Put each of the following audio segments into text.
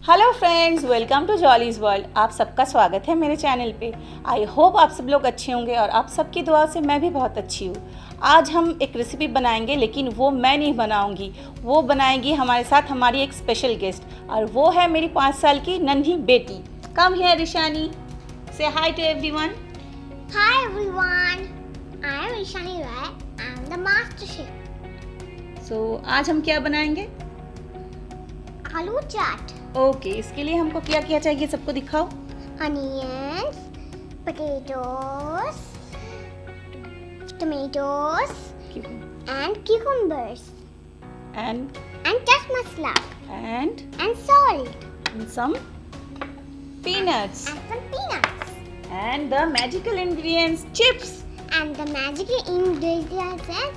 Hello friends, welcome to Jolly's world. आप सबका स्वागत है मेरे चैनल पे। आई होप आप सब लोग अच्छे होंगे और आप सबकी दुआ से मैं भी बहुत अच्छी हूँ। आज हम एक रेसिपी बनाएंगे, लेकिन वो मैं नहीं बनाऊंगी, वो बनाएगी हमारे साथ हमारी एक स्पेशल गेस्ट, और वो है मेरी 5 साल की नन्ही बेटी। कम here Ishani, say hi to everyone. Hi everyone, I am Ishani Rai. I am the master chef. सो आज हम क्या बनाएंगे? आलू चाट। ओके, इसके लिए हमको क्या क्या चाहिए सबको दिखाओ। Onions, potatoes, tomatoes, and cucumbers. And Just masala. and And salt. some peanuts. And some peanuts. And the magical ingredients, chips. And the magic ingredients is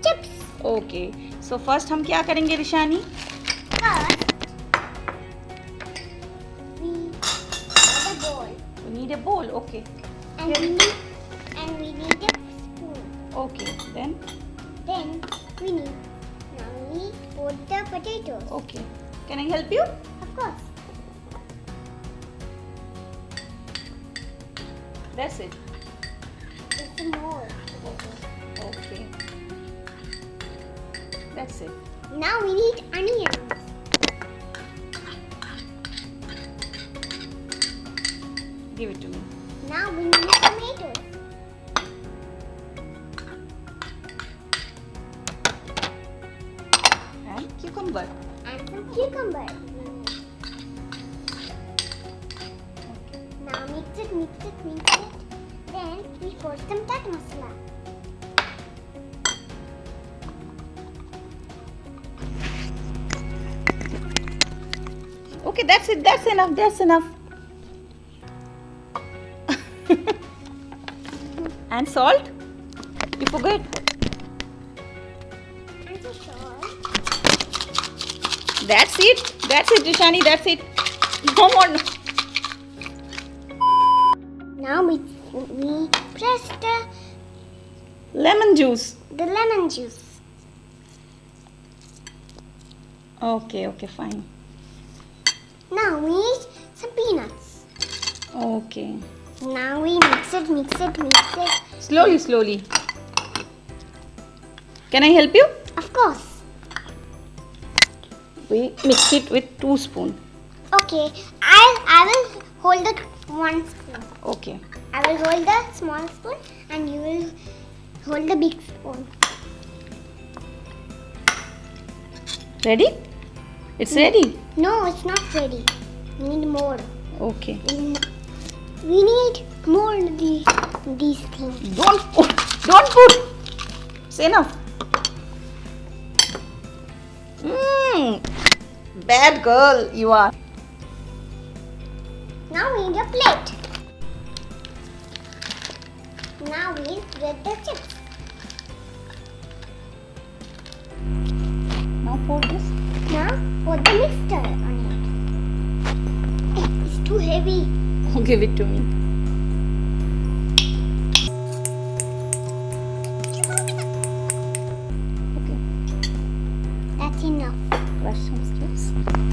chips. Okay, so first हम क्या करेंगे रिशानी? First, we need a bowl. We need a bowl. Okay. And we need a spoon. Okay. Then. Then we need. Now we put the potatoes. Okay. Can I help you? Of course. That's it. It's more. Okay. That's it. Now we need onions. Give it to me. Now we need tomatoes. And cucumber. And some cucumber. Now mix it. Then we put some chaat masala. Okay, that's it. That's enough. That's enough. And salt? You forget. And some salt. That's it. That's it, Rishani. That's it. No more. No. Now we press Lemon juice. the lemon juice. Okay. Okay. Fine. Now we need some peanuts. Okay. Now we mix it. Slowly. Slowly. Can I help you? Of course. We mix it with 2 spoons. Okay, I will hold the 1 spoon. Okay. I will hold the small spoon and you will hold the big spoon. Ready? It's ready. No, it's not ready. We need more. Okay. We need more these things. Don't put. Don't put. It's enough. Bad girl you are. Now we need a plate. Now we get the chips. Now pour this. Now put the mixture on it. It's too heavy. Give it to me. Okay. That's enough. Crush some chips.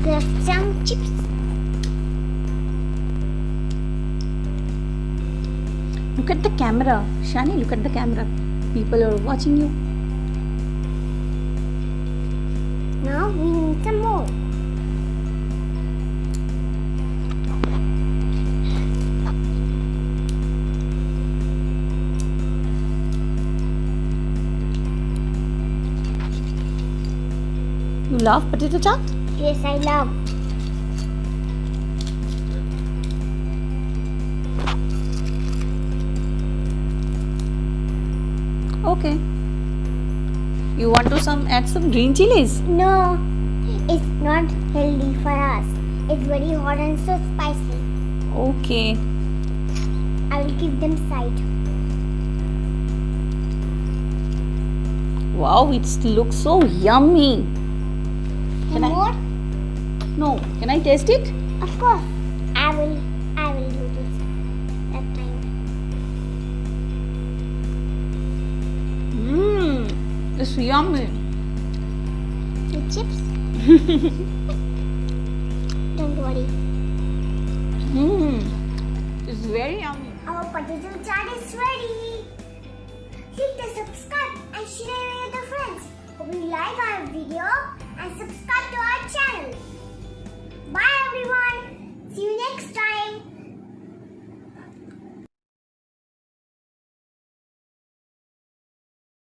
There's some chips. Look at the camera. Shani, look at the camera. People are watching you. Now we need some more. You love potato chaat? Yes, I love. Okay. You want to add some green chilies? No, it's not healthy for us. It's very hot and so spicy. Okay. I will keep them side. Wow, it looks so yummy. Can I? More? No. Can I taste it? Of course. I will do this that time. It's yummy. The chips. Don't body. It's very yummy. Our potato chaat is ready. Hit the subscribe and share it with your friends. Hope you like our video and subscribe to our channel. Bye everyone. See you next time.